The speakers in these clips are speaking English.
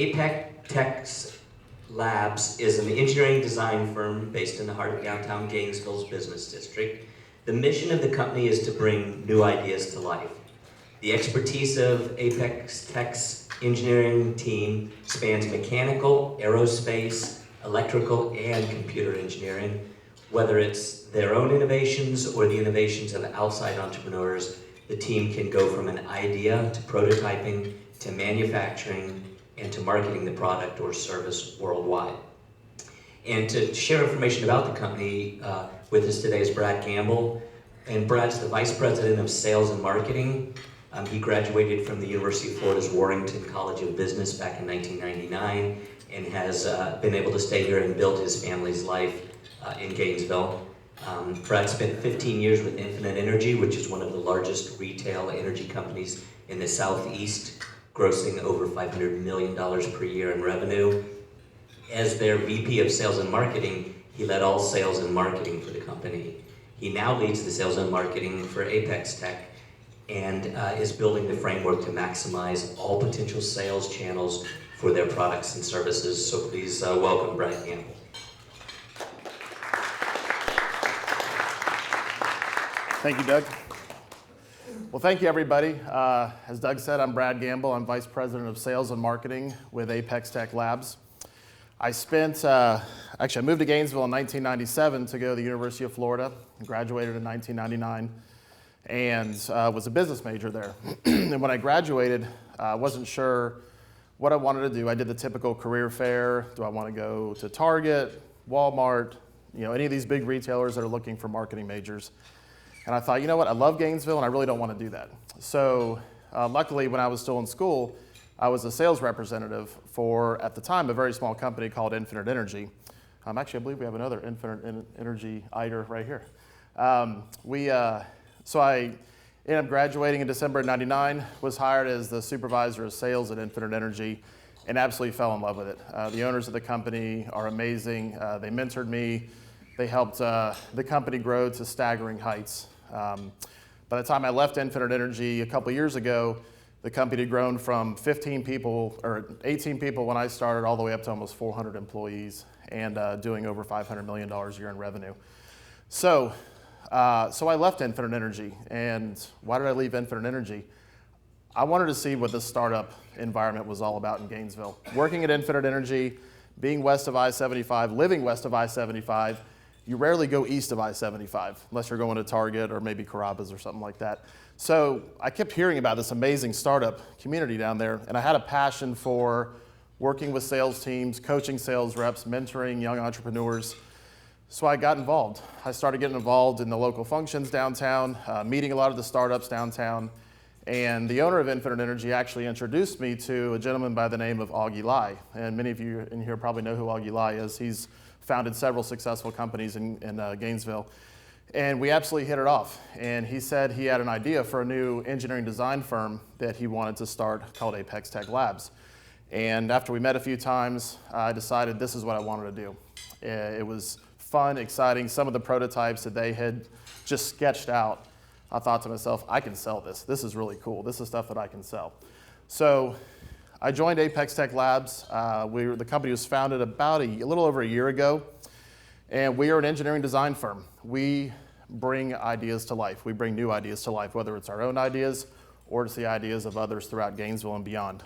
ApexTek Labs is an engineering design firm based in the heart of downtown Gainesville's business district. The mission of the company is to bring new ideas to life. The expertise of ApexTek's engineering team spans mechanical, aerospace, electrical, and computer engineering. Whether it's their own innovations or the innovations of outside entrepreneurs, the team can go from an idea to prototyping to manufacturing and to marketing the product or service worldwide. And to share information about the company with us today is Brad Gamble. And Brad's the Vice President of Sales and Marketing. He graduated from the University of Florida's Warrington College of Business back in 1999 and has been able to stay here and build his family's life in Gainesville. Brad spent 15 years with Infinite Energy, which is one of the largest retail energy companies in the Southeast, grossing over $500 million per year in revenue. As their VP of Sales and Marketing, he led all sales and marketing for the company. He now leads the sales and marketing for ApexTek and is building the framework to maximize all potential sales channels for their products and services. So please welcome Brad Gamble. Thank you, Doug. Well, thank you, everybody. As Doug said, I'm Brad Gamble. I'm Vice President of Sales and Marketing with ApexTek Labs. I moved to Gainesville in 1997 to go to the University of Florida. Graduated in 1999 and was a business major there. And when I graduated, I wasn't sure what I wanted to do. I did the typical career fair. Do I want to go to Target, Walmart, any of these big retailers that are looking for marketing majors? And I thought, you know what, I love Gainesville and I really don't want to do that. So luckily, when I was still in school, I was a sales representative for, at the time, a very small company called Infinite Energy. Actually, I believe we have another Infinite Energy ider right here. So I ended up graduating in December of '99, was hired as the supervisor of sales at Infinite Energy, and absolutely fell in love with it. The owners of the company are amazing. They mentored me. They helped the company grow to staggering heights. By the time I left Infinite Energy a couple years ago, the company had grown from 15 people, or 18 people when I started, all the way up to almost 400 employees and doing over $500 million a year in revenue. So I left Infinite Energy. And why did I leave Infinite Energy? I wanted to see what the startup environment was all about in Gainesville. Working at Infinite Energy, being west of I-75, living west of I-75, you rarely go east of I-75 unless you're going to Target or maybe Carrabba's or something like that. So I kept hearing about this amazing startup community down there, and I had a passion for working with sales teams, coaching sales reps, mentoring young entrepreneurs. So I got involved. I started getting involved in the local functions downtown, meeting a lot of the startups downtown, and the owner of Infinite Energy actually introduced me to a gentleman by the name of Augie Lai. And many of you in here probably know who Augie Lai is. He's founded several successful companies in Gainesville. And we absolutely hit it off. And he said he had an idea for a new engineering design firm that he wanted to start called ApexTek Labs. And after we met a few times, I decided this is what I wanted to do. It was fun, exciting. Some of the prototypes that they had just sketched out, I thought to myself, I can sell this. This is really cool. This is stuff that I can sell. So I joined ApexTek Labs. The company was founded about a little over a year ago, and we are an engineering design firm. We bring ideas to life. We bring new ideas to life, whether it's our own ideas or it's the ideas of others throughout Gainesville and beyond.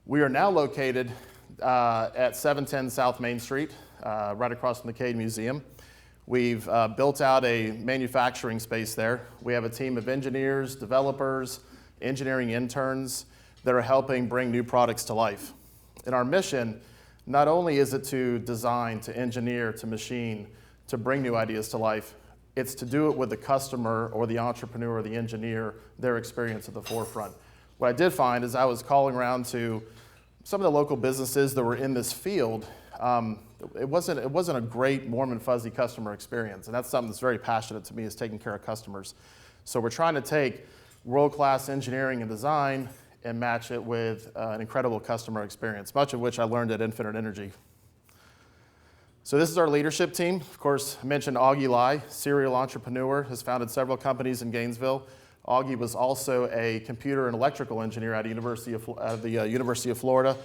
We are now located at 710 South Main Street, right across from the Cade Museum. We've built out a manufacturing space there. We have a team of engineers, developers, engineering interns that are helping bring new products to life. And our mission, not only is it to design, to engineer, to machine, to bring new ideas to life, it's to do it with the customer or the entrepreneur or the engineer, their experience at the forefront. What I did find is I was calling around to some of the local businesses that were in this field. It wasn't a great warm and fuzzy customer experience, and that's something that's very passionate to me, is taking care of customers. So we're trying to take world-class engineering and design and match it with an incredible customer experience, much of which I learned at Infinite Energy. So this is our leadership team. Of course, I mentioned Augie Lai, serial entrepreneur, has founded several companies in Gainesville. Augie was also a computer and electrical engineer at the University of Florida,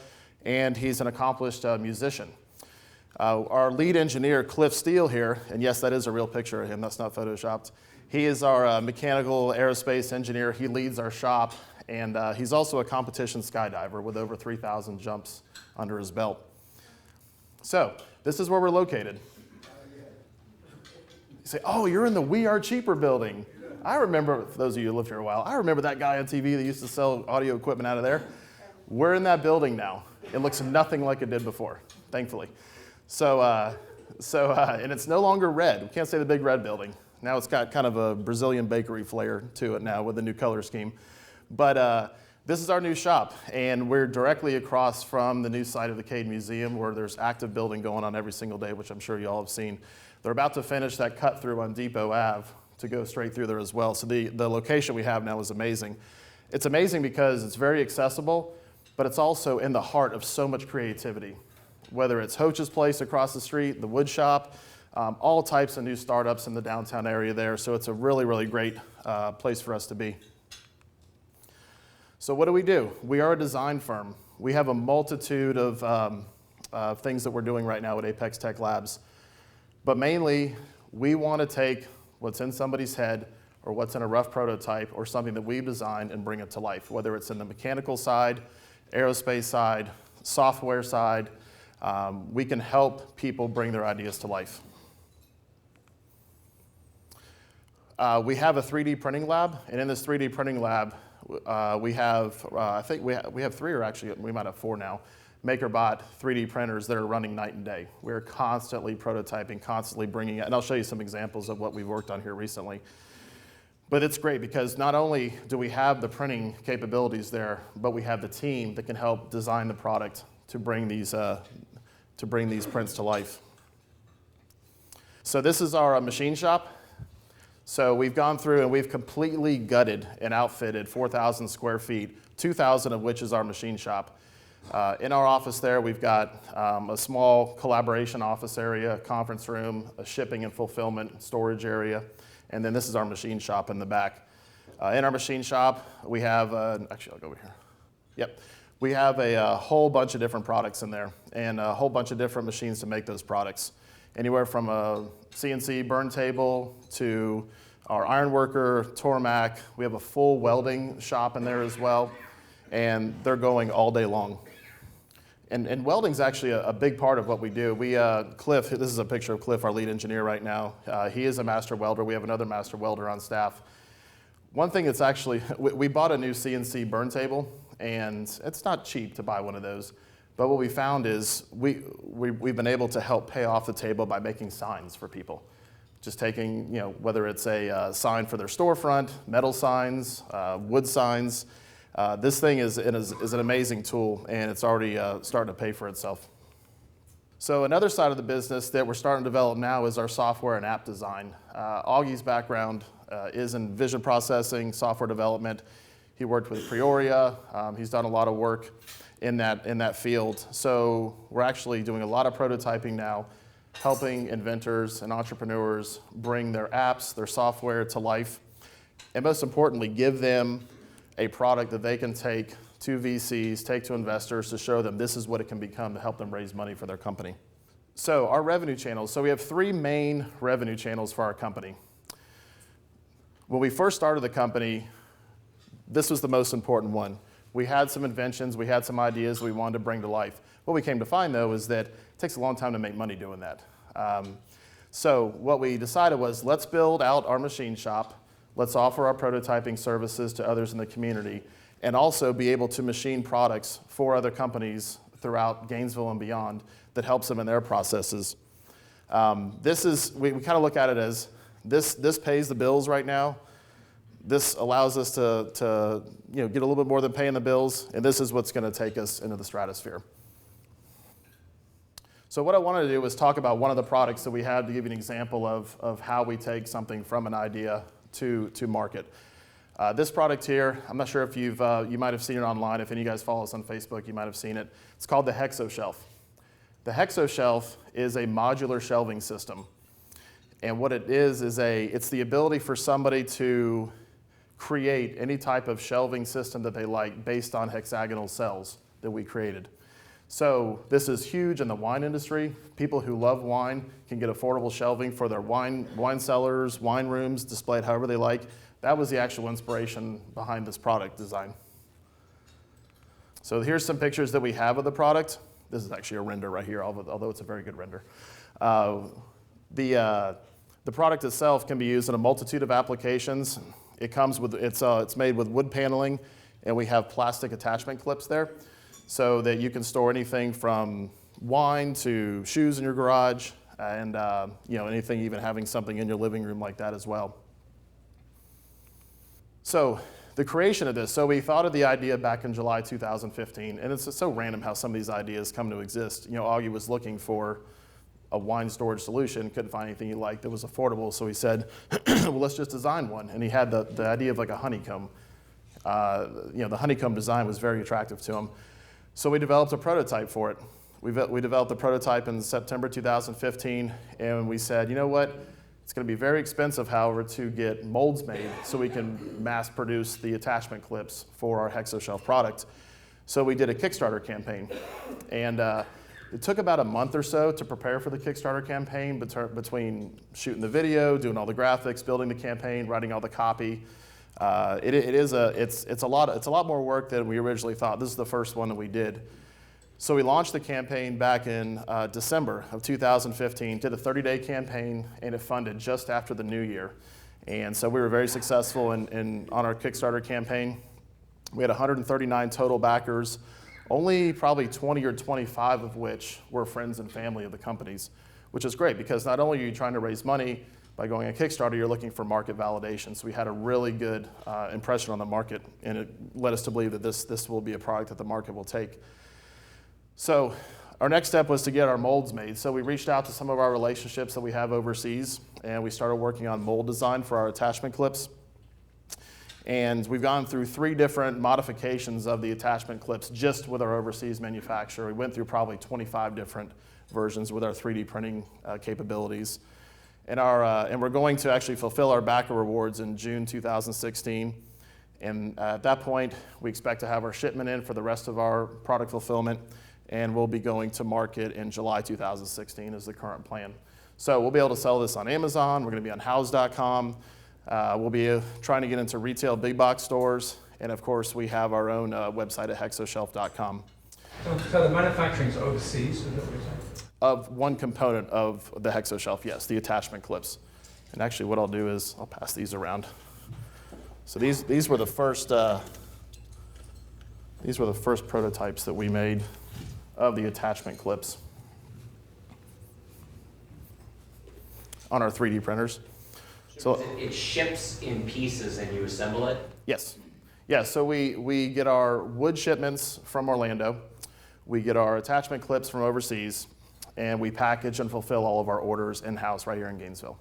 and he's an accomplished musician. Our lead engineer, Cliff Steele here, and yes, that is a real picture of him, that's not photoshopped. He is our mechanical aerospace engineer. He leads our shop, and he's also a competition skydiver with over 3,000 jumps under his belt. So, this is where we're located. You say, oh, you're in the We Are Cheaper building. I remember, for those of you who lived here a while, I remember that guy on TV that used to sell audio equipment out of there. We're in that building now. It looks nothing like it did before, thankfully. And it's no longer red. We can't say the big red building. Now it's got kind of a Brazilian bakery flair to it now with the new color scheme. But this is our new shop, and we're directly across from the new site of the Cade Museum, where there's active building going on every single day, which I'm sure you all have seen. They're about to finish that cut through on Depot Ave to go straight through there as well. So the location we have now is amazing. It's amazing because it's very accessible, but it's also in the heart of so much creativity. Whether it's Hoach's Place across the street, the wood shop, all types of new startups in the downtown area there. So it's a really, really great place for us to be. So what do? We are a design firm. We have a multitude of things that we're doing right now at ApexTek Labs. But mainly, we want to take what's in somebody's head or what's in a rough prototype or something that we've designed and bring it to life, whether it's in the mechanical side, aerospace side, software side. We can help people bring their ideas to life. We have a 3D printing lab, and in this 3D printing lab, we have, I think we have three, or actually we might have four now, MakerBot 3D printers that are running night and day. We're constantly prototyping, constantly bringing it, and I'll show you some examples of what we've worked on here recently. But it's great because not only do we have the printing capabilities there, but we have the team that can help design the product to bring these prints to life. So this is our machine shop. So we've gone through and we've completely gutted and outfitted 4,000 square feet, 2,000 of which is our machine shop. In our office there, we've got a small collaboration office area, conference room, a shipping and fulfillment storage area, and then this is our machine shop in the back. In our machine shop, we have, actually I'll go over here. Yep. We have a whole bunch of different products in there and a whole bunch of different machines to make those products. Anywhere from a CNC burn table to our ironworker, Tormac. We have a full welding shop in there as well, and they're going all day long. And welding's actually a big part of what we do. Cliff, this is a picture of Cliff, our lead engineer right now. He is a master welder. We have another master welder on staff. One thing that's actually, we bought a new CNC burn table, and it's not cheap to buy one of those. But what we found is we've been able to help pay off the table by making signs for people. Just taking, whether it's a sign for their storefront, metal signs, wood signs. This thing is an amazing tool, and it's already starting to pay for itself. So another side of the business that we're starting to develop now is our software and app design. Augie's background is in vision processing, software development. He worked with Peoria. He's done a lot of work in that field. So we're actually doing a lot of prototyping now, helping inventors and entrepreneurs bring their apps, their software to life, and most importantly, give them a product that they can take to VCs, take to investors to show them this is what it can become to help them raise money for their company. So our revenue channels. So we have three main revenue channels for our company. When we first started the company, this was the most important one. We had some inventions, we had some ideas we wanted to bring to life. What we came to find, though, is that it takes a long time to make money doing that. So what we decided was, let's build out our machine shop, let's offer our prototyping services to others in the community, and also be able to machine products for other companies throughout Gainesville and beyond that helps them in their processes. We kind of look at it as, this pays the bills right now. This allows us to get a little bit more than paying the bills, and this is what's going to take us into the stratosphere. So what I wanted to do was talk about one of the products that we have to give you an example of how we take something from an idea to market. This product here, I'm not sure if you might have seen it online. If any of you guys follow us on Facebook, you might have seen it. It's called the HexoShelf. The HexoShelf is a modular shelving system. And what it is it's the ability for somebody to create any type of shelving system that they like based on hexagonal cells that we created. So this is huge in the wine industry. People who love wine can get affordable shelving for their wine cellars, wine rooms, displayed however they like. That was the actual inspiration behind this product design. So here's some pictures that we have of the product. This is actually a render right here, although it's a very good render. The product itself can be used in a multitude of applications. It comes with, it's made with wood paneling, and we have plastic attachment clips there, so that you can store anything from wine to shoes in your garage, and anything, even having something in your living room like that as well. So the creation of this, so we thought of the idea back in July 2015, and it's so random how some of these ideas come to exist. Augie was looking for a wine storage solution, couldn't find anything he liked that was affordable, so he said, well, let's just design one. And he had the idea of like a honeycomb. The honeycomb design was very attractive to him. So we developed a prototype for it. We developed a prototype in September 2015, and we said, you know what? It's going to be very expensive, however, to get molds made so we can mass produce the attachment clips for our HexoShelf product. So we did a Kickstarter campaign, and it took about a month or so to prepare for the Kickstarter campaign, between shooting the video, doing all the graphics, building the campaign, writing all the copy. It's a lot more work than we originally thought. This is the first one that we did. So we launched the campaign back in December of 2015, did a 30-day campaign, and it funded just after the new year. And so we were very successful on our Kickstarter campaign. We had 139 total backers, only probably 20 or 25 of which were friends and family of the companies, which is great because not only are you trying to raise money by going on Kickstarter, you're looking for market validation. So we had a really good impression on the market, and it led us to believe that this will be a product that the market will take. So our next step was to get our molds made. So we reached out to some of our relationships that we have overseas, and we started working on mold design for our attachment clips. And we've gone through 3 different modifications of the attachment clips just with our overseas manufacturer. We went through probably 25 different versions with our 3D printing capabilities. And we're going to actually fulfill our backer rewards in June 2016. And at that point, we expect to have our shipment in for the rest of our product fulfillment, and we'll be going to market in July 2016 is the current plan. So we'll be able to sell this on Amazon. We're going to be on house.com. We'll be trying to get into retail big box stores. And of course, we have our own website at hexoshelf.com. So the manufacturing's overseas, is that what you're saying? Of one component of the HexoShelf, yes, the attachment clips. And actually what I'll do is I'll pass these around. So these were the first prototypes that we made of the attachment clips on our 3D printers. So it ships in pieces and you assemble it? Yes. Yeah, so we get our wood shipments from Orlando, we get our attachment clips from overseas, and we package and fulfill all of our orders in-house right here in Gainesville.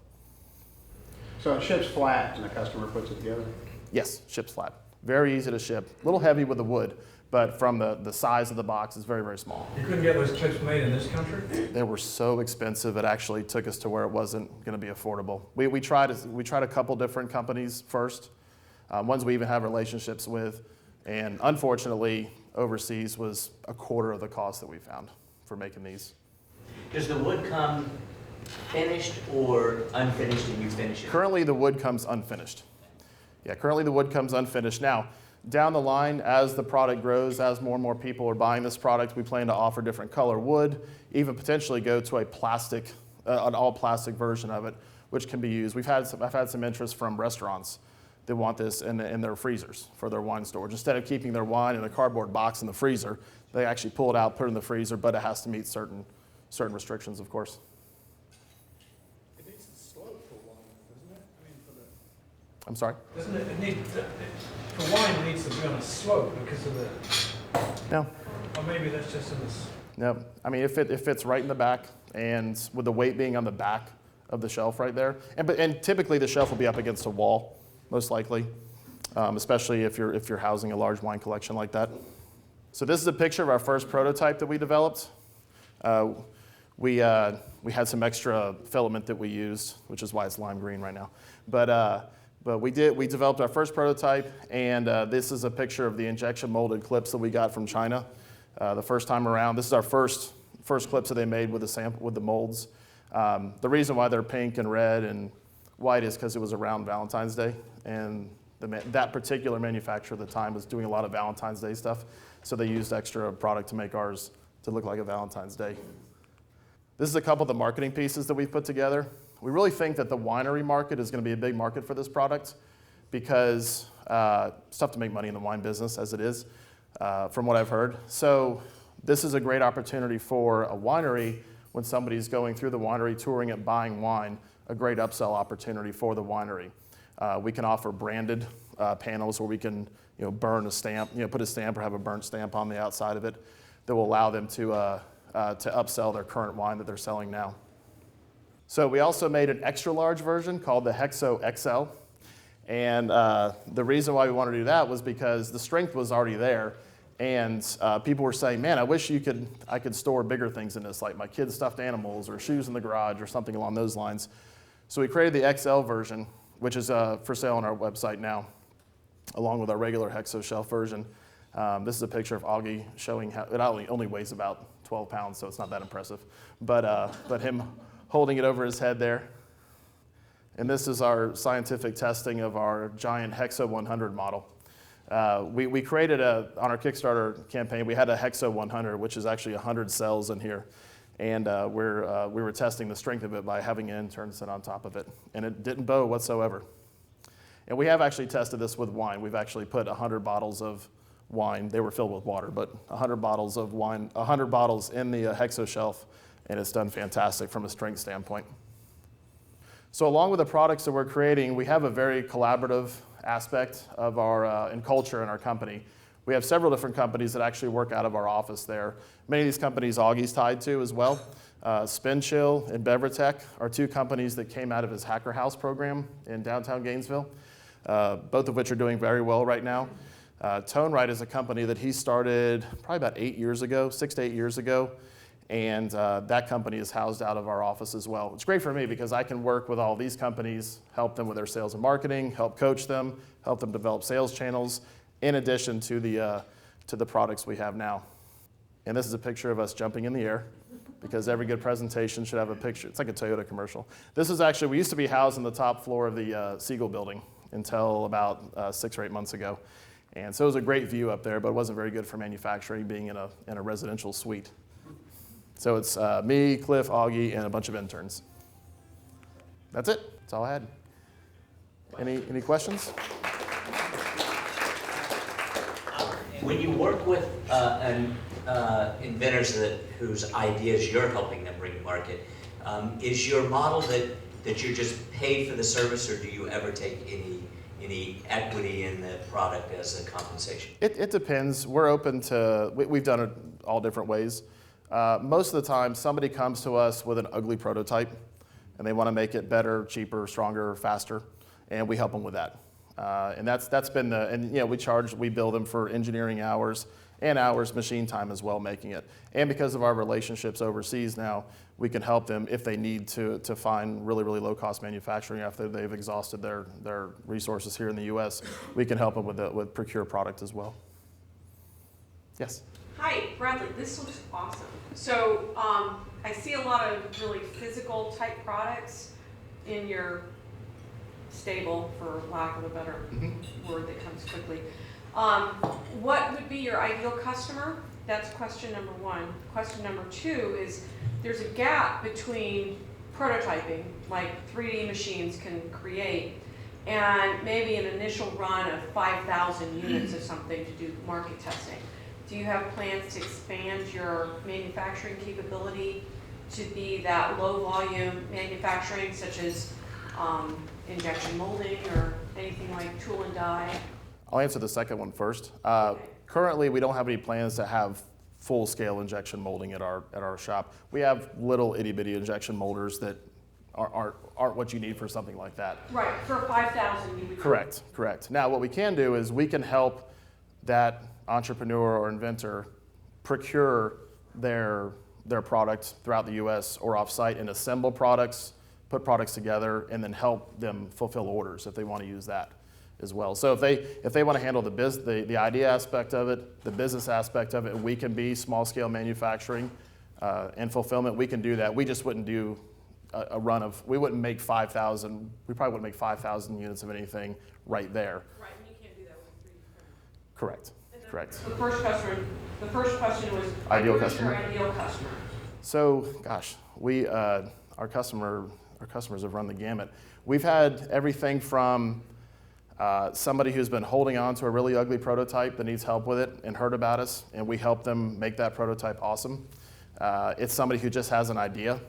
So it ships flat and the customer puts it together? Yes, ships flat. Very easy to ship. A little heavy with the wood, but from the size of the box, it's very, very small. You couldn't get those clips made in this country? They were so expensive, it actually took us to where it wasn't going to be affordable. We tried a couple different companies first, ones we even have relationships with, and unfortunately, overseas was a quarter of the cost that we found for making these. Does the wood come finished or unfinished and you finish it? Currently, the wood comes unfinished. Yeah, currently the wood comes unfinished. Now, down the line, as the product grows, as more and more people are buying this product, we plan to offer different color wood, even potentially go to a plastic, an all plastic version of it, which can be used. I've had some interest from restaurants that want this in their freezers for their wine storage. Instead of keeping their wine in a cardboard box in the freezer, they actually pull it out, put it in the freezer, but it has to meet certain restrictions, of course. It needs to slope for wine, doesn't it? I mean, for the... I'm sorry? Doesn't it for wine, it needs to be on a slope because of the... No. Or maybe that's just in this... No. I mean, it fits right in the back, and with the weight being on the back of the shelf right there. And typically the shelf will be up against a wall, most likely, especially if you're housing a large wine collection like that. So this is a picture of our first prototype that we developed. We had some extra filament that we used, which is why it's lime green right now. But But we developed our first prototype, and this is a picture of the injection molded clips that we got from China the first time around. This is our first clips that they made with the molds. The reason why they're pink and red and white is because it was around Valentine's Day, and that particular manufacturer at the time was doing a lot of Valentine's Day stuff, so they used extra product to make ours to look like a Valentine's Day. This is a couple of the marketing pieces that we've put together. We really think that the winery market is going to be a big market for this product because it's tough to make money in the wine business as it is, from what I've heard. So this is a great opportunity for a winery when somebody's going through the winery, touring it, buying wine, a great upsell opportunity for the winery. We can offer branded panels where we can burn a stamp, put a stamp or have a burnt stamp on the outside of it that will allow them to upsell their current wine that they're selling now. So we also made an extra large version called the Hexo XL. And the reason why we wanted to do that was because the strength was already there. And people were saying, man, I wish I could store bigger things in this, like my kids' stuffed animals or shoes in the garage or something along those lines. So we created the XL version, which is for sale on our website now, along with our regular Hexo shelf version. This is a picture of Augie showing how it only weighs about 12 pounds, so it's not that impressive. But him holding it over his head there. And this is our scientific testing of our giant Hexo 100 model. We created on our Kickstarter campaign, we had a Hexo 100, which is actually 100 cells in here. And we were testing the strength of it by having an intern sit on top of it. And it didn't bow whatsoever. And we have actually tested this with wine. We've actually put 100 bottles of wine. They were filled with water, but 100 bottles of wine, 100 bottles in the Hexo shelf, and it's done fantastic from a strength standpoint. So along with the products that we're creating, we have a very collaborative aspect of our and culture in our company. We have several different companies that actually work out of our office there. Many of these companies Augie's tied to as well. Spin Chill and ApexTek are two companies that came out of his Hacker House program in downtown Gainesville, both of which are doing very well right now. ToneRight is a company that he started probably about 6 to 8 years ago, and that company is housed out of our office as well. It's great for me because I can work with all these companies, help them with their sales and marketing, help coach them, help them develop sales channels, in addition to the products we have now. And this is a picture of us jumping in the air because every good presentation should have a picture. It's like a Toyota commercial. This is actually, we used to be housed on the top floor of the Siegel building until about 6 or 8 months ago. And so it was a great view up there, but it wasn't very good for manufacturing being in a residential suite. So it's me, Cliff, Augie, and a bunch of interns. That's it. That's all I had. Any questions? When you work with inventors whose ideas you're helping them bring to market, is your model that you're just paid for the service, or do you ever take any equity in the product as a compensation? It depends. We're open to, we've done it all different ways. Most of the time, somebody comes to us with an ugly prototype, and they want to make it better, cheaper, stronger, faster, and we help them with that. And that's been we bill them for engineering hours and hours machine time as well making it. And because of our relationships overseas now, we can help them if they need to find really, really low cost manufacturing after they've exhausted their resources here in the US. We can help them with procure product as well. Yes? Hi, Bradley, this looks awesome. So I see a lot of really physical type products in your stable, for lack of a better word that comes quickly. What would be your ideal customer? That's question number one. Question number two is, there's a gap between prototyping, like 3D machines can create, and maybe an initial run of 5,000 units of something to do market testing. Do you have plans to expand your manufacturing capability to be that low volume manufacturing, such as injection molding or anything like tool and die? I'll answer the second one first. Currently, we don't have any plans to have full-scale injection molding at our shop. We have little itty-bitty injection molders that aren't what you need for something like that. Right, for 5,000 you would. Correct. Now, what we can do is we can help that entrepreneur or inventor procure their product throughout the U.S. or off-site and assemble products, put products together, and then help them fulfill orders if they want to use that as well. So if they want to handle the idea aspect of it, the business aspect of it, and we can be small scale manufacturing and fulfillment, we can do that. We just wouldn't do a run of, we wouldn't make 5,000, we probably wouldn't make 5,000 units of anything right there. Right, and you can't do that with 3D printing. Correct, correct. The first question was, Ideal who's customer? your ideal customer? So, gosh, our customers have run the gamut. We've had everything from somebody who's been holding on to a really ugly prototype that needs help with it and heard about us, and we help them make that prototype awesome. It's somebody who just has an idea.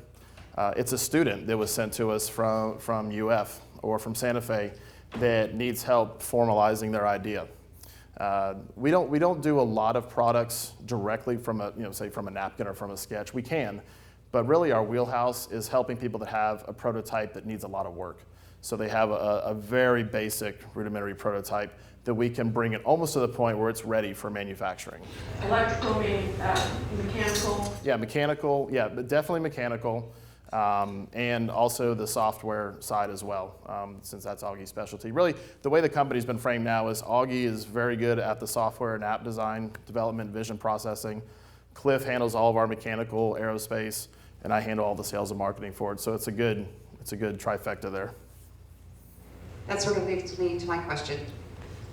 It's a student that was sent to us from UF or from Santa Fe that needs help formalizing their idea. We don't do a lot of products directly from say from a napkin or from a sketch. We can, but really our wheelhouse is helping people that have a prototype that needs a lot of work. So they have a very basic rudimentary prototype that we can bring it almost to the point where it's ready for manufacturing. Electrical meaning mechanical? Yeah, mechanical, yeah, but definitely mechanical. And also the software side as well, since that's Augie's specialty. Really, the way the company's been framed now is Augie is very good at the software and app design, development, vision processing. Cliff handles all of our mechanical, aerospace, and I handle all the sales and marketing for it. So it's a good trifecta there. That sort of leads me to my question,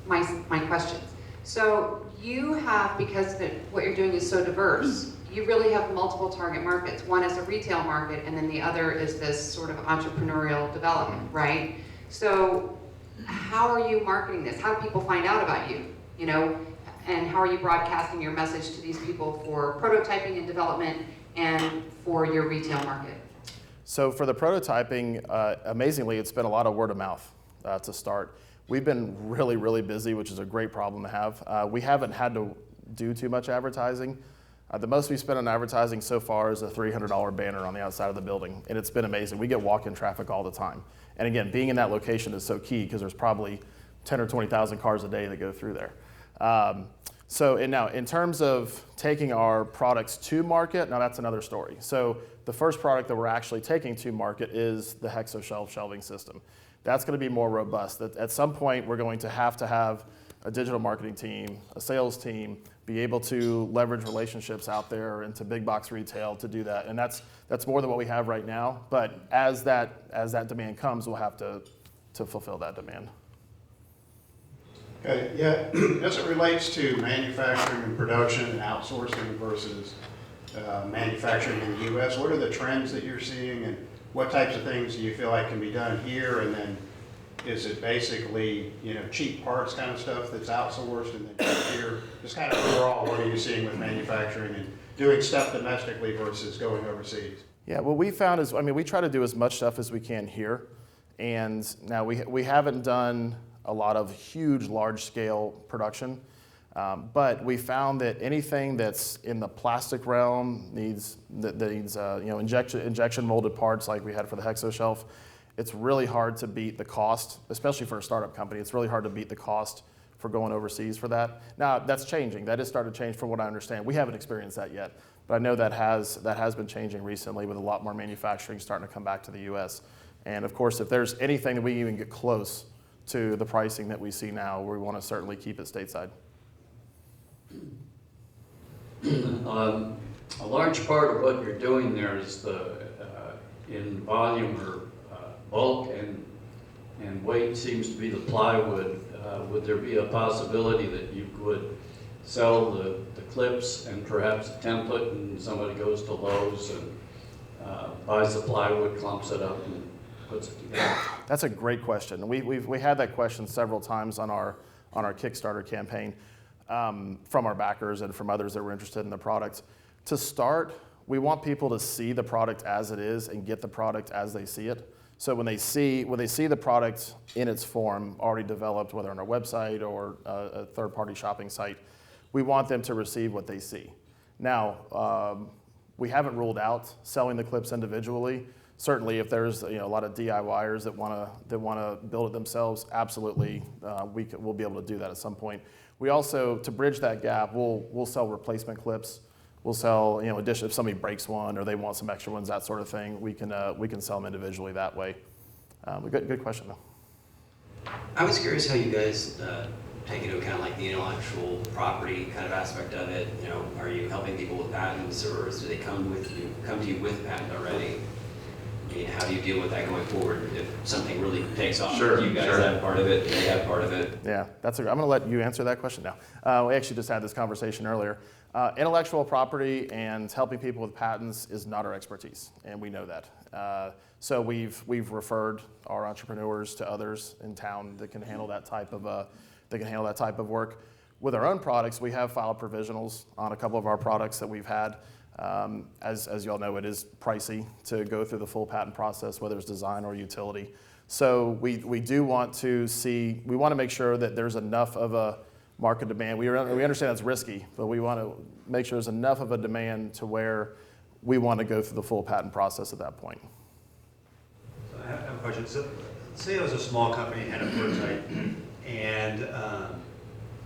my questions. So you have, because what you're doing is so diverse, you really have multiple target markets. One is a retail market, and then the other is this sort of entrepreneurial development, right? So how are you marketing this? How do people find out about you? And how are you broadcasting your message to these people for prototyping and development and for your retail market? So for the prototyping, amazingly, it's been a lot of word of mouth to start. We've been really, really busy, which is a great problem to have. We haven't had to do too much advertising. The most we spent on advertising so far is a $300 banner on the outside of the building, and it's been amazing. We get walk-in traffic all the time. And again, being in that location is so key because there's probably 10 or 20,000 cars a day that go through there. And now, in terms of taking our products to market, now that's another story. So the first product that we're actually taking to market is the HexoShelf shelving system. That's going to be more robust. At some point, we're going to have a digital marketing team, a sales team, be able to leverage relationships out there into big box retail to do that. And that's more than what we have right now. But as that demand comes, we'll have to fulfill that demand. Okay, yeah, as it relates to manufacturing and production and outsourcing versus manufacturing in the U.S., what are the trends that you're seeing, and what types of things do you feel like can be done here? And then is it basically, cheap parts kind of stuff that's outsourced and then here? Just kind of overall, what are you seeing with manufacturing and doing stuff domestically versus going overseas? Yeah, what we found is, we try to do as much stuff as we can here. And now we haven't done a lot of huge, large-scale production. But we found that anything that's in the plastic realm needs injection molded parts like we had for the HexoShelf. It's really hard to beat the cost, especially for a startup company. It's really hard to beat the cost for going overseas for that. Now that's changing. That has started to change from what I understand. We haven't experienced that yet, but I know that has been changing recently with a lot more manufacturing starting to come back to the U.S. And of course, if there's anything that we even get close to the pricing that we see now, we want to certainly keep it stateside. A large part of what you're doing there is in volume or bulk and weight seems to be the plywood. Would there be a possibility that you could sell the clips and perhaps a template, and somebody goes to Lowe's and buys the plywood, clumps it up, and puts it together? That's a great question. We had that question several times on our Kickstarter campaign from our backers and from others that were interested in the product. To start, we want people to see the product as it is and get the product as they see it. So when they see the product in its form already developed, whether on our website or a third-party shopping site, we want them to receive what they see. Now, we haven't ruled out selling the clips individually. Certainly, if there's a lot of DIYers that want to build it themselves, absolutely, we'll be able to do that at some point. We also, to bridge that gap, we'll sell replacement clips We'll sell, addition if somebody breaks one or they want some extra ones, that sort of thing. We can sell them individually that way. Good question though. I was curious how you guys take into account like the intellectual property kind of aspect of it. Are you helping people with patents, or do they come to you with a patent already? I mean, how do you deal with that going forward if something really takes off? Sure, You guys have part of it, they have part of it. Yeah, I'm going to let you answer that question now. We actually just had this conversation earlier. Intellectual property and helping people with patents is not our expertise, and we know that. So we've referred our entrepreneurs to others in town that can handle that type of work. With our own products, we have filed provisionals on a couple of our products that we've had. As you all know, it is pricey to go through the full patent process, whether it's design or utility. So we want to make sure that there's enough of a market demand. We understand it's risky, but we want to make sure there's enough of a demand to where we want to go through the full patent process at that point. So I have a question. So say I was a small company, had a prototype, and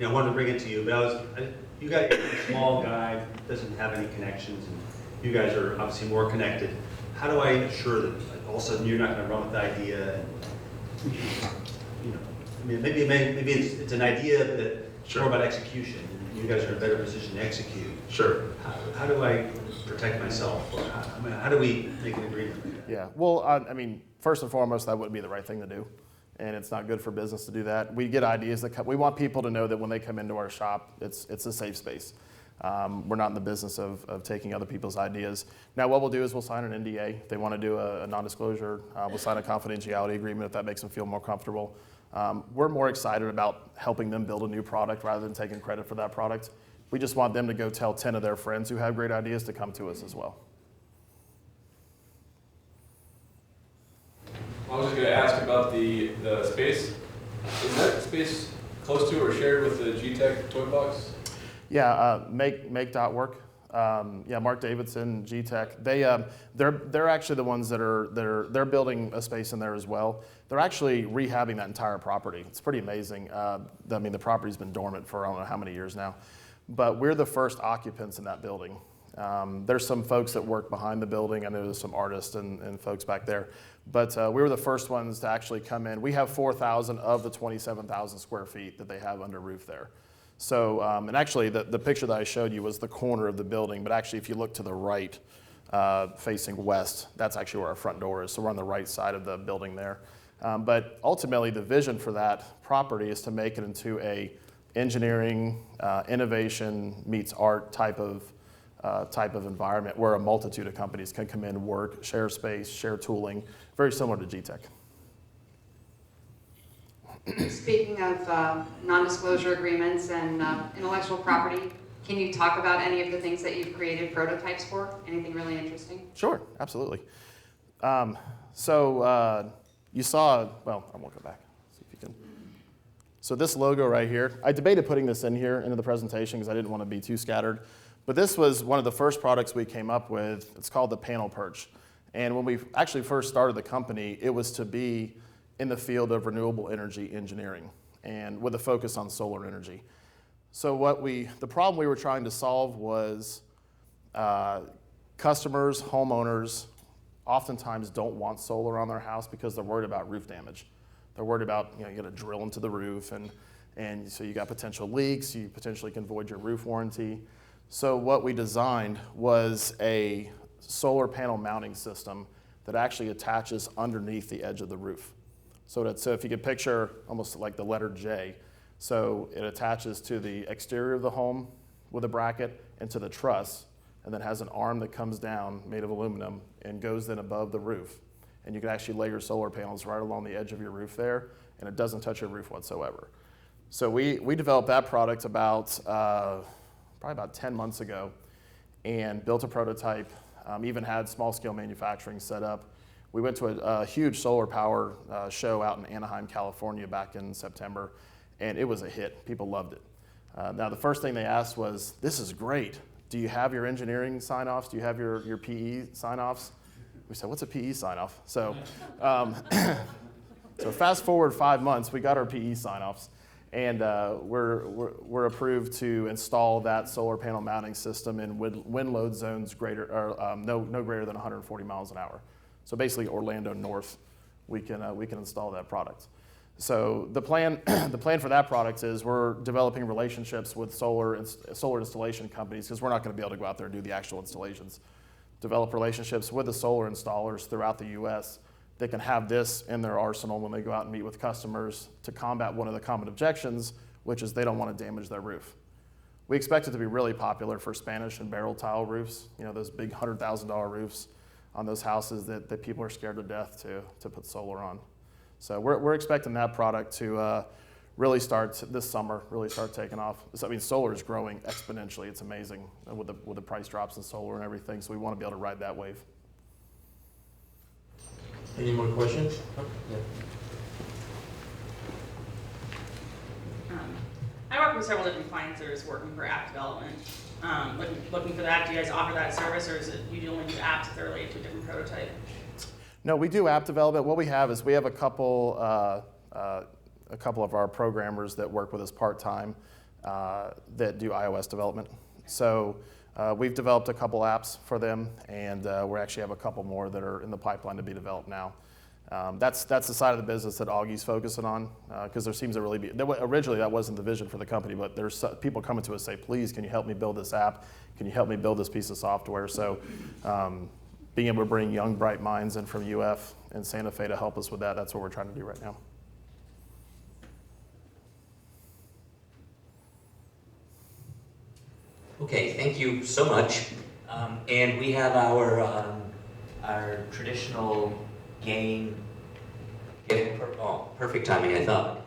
wanted to bring it to you, but you got a small guy, doesn't have any connections, and you guys are obviously more connected. How do I assure that all of a sudden you're not going to run with the idea? And, maybe it's an idea that it's more about execution. And you guys are in a better position to execute. Sure. How do I protect myself? Or how do we make an agreement? Yeah. Well, first and foremost, that wouldn't be the right thing to do. And it's not good for business to do that. We get ideas that we want people to know that when they come into our shop, it's a safe space. We're not in the business of taking other people's ideas. Now, what we'll do is we'll sign an NDA. If they want to do a non-disclosure, we'll sign a confidentiality agreement if that makes them feel more comfortable. We're more excited about helping them build a new product rather than taking credit for that product. We just want them to go tell 10 of their friends who have great ideas to come to us as well. I was just going to ask about the space. Is that space close to or shared with the GTEK toy box? Yeah, make.work. Mark Davidson, GTEK. They're actually the ones they're building a space in there as well. They're actually rehabbing that entire property. It's pretty amazing. The property's been dormant for I don't know how many years now, but we're the first occupants in that building. There's some folks that work behind the building. I know there's some artists and folks back there, but we were the first ones to actually come in. We have 4,000 of the 27,000 square feet that they have under roof there. So, and actually the picture that I showed you was the corner of the building, but actually if you look to the right, facing west, that's actually where our front door is. So we're on the right side of the building there. But ultimately the vision for that property is to make it into a engineering, innovation meets art type of environment where a multitude of companies can come in, work, share space, share tooling, very similar to GTEK. Speaking of non-disclosure agreements and intellectual property, can you talk about any of the things that you've created prototypes for? Anything really interesting? Sure, absolutely. So you saw, well, I won't go back. See if you can. So this logo right here, I debated putting this in here into the presentation because I didn't want to be too scattered. But this was one of the first products we came up with. It's called the panel perch. And when we actually first started the company, it was to be in the field of renewable energy engineering and with a focus on solar energy. So the problem we were trying to solve was customers, homeowners, oftentimes don't want solar on their house because they're worried about roof damage. They're worried about, you got to drill into the roof and so you got potential leaks, you potentially can void your roof warranty. So what we designed was a solar panel mounting system that actually attaches underneath the edge of the roof. So if you could picture almost like the letter J, so it attaches to the exterior of the home with a bracket and to the truss, and then has an arm that comes down made of aluminum and goes then above the roof. And you can actually lay your solar panels right along the edge of your roof there, and it doesn't touch your roof whatsoever. So we developed that product probably about 10 months ago and built a prototype, even had small scale manufacturing set up. We went to a huge solar power show out in Anaheim, California back in September, and it was a hit. People loved it. Now the first thing they asked was, this is great. Do you have your engineering sign-offs? Do you have your PE sign-offs? We said, what's a PE sign-off? So, so fast forward 5 months, we got our PE sign-offs. And we're approved to install that solar panel mounting system in wind load zones no greater than 140 miles an hour. So basically Orlando north, we can install that product. So the plan for that product is we're developing relationships with solar installation companies, because we're not going to be able to go out there and do the actual installations. Develop relationships with the solar installers throughout the U.S. that can have this in their arsenal when they go out and meet with customers to combat one of the common objections, which is they don't want to damage their roof. We expect it to be really popular for Spanish and barrel tile roofs, those big $100,000 roofs on those houses that people are scared to death to put solar on. So we're expecting that product to really start this summer, really start taking off. So, I mean, solar is growing exponentially. It's amazing with the price drops in solar and everything. So we want to be able to ride that wave. Any more questions? I work with several different financiers working for app development. Looking for that, do you guys offer that service, or is it you only do apps if they're related to a different prototype? No, we do app development. What we have is we have a couple of our programmers that work with us part-time that do iOS development. So we've developed a couple apps for them, and we actually have a couple more that are in the pipeline to be developed now. That's the side of the business that Augie's focusing on, because there seems to really be, originally that wasn't the vision for the company, but there's people coming to us say, please, can you help me build this app? Can you help me build this piece of software? So being able to bring young, bright minds in from UF and Santa Fe to help us with that, that's what we're trying to do right now. Okay, thank you so much. And we have our traditional game. Perfect timing, I thought.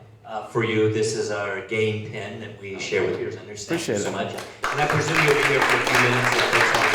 For you, this is our game pin that we share with your presenters. Thank you so much. And I presume you'll be here for a few minutes if that's all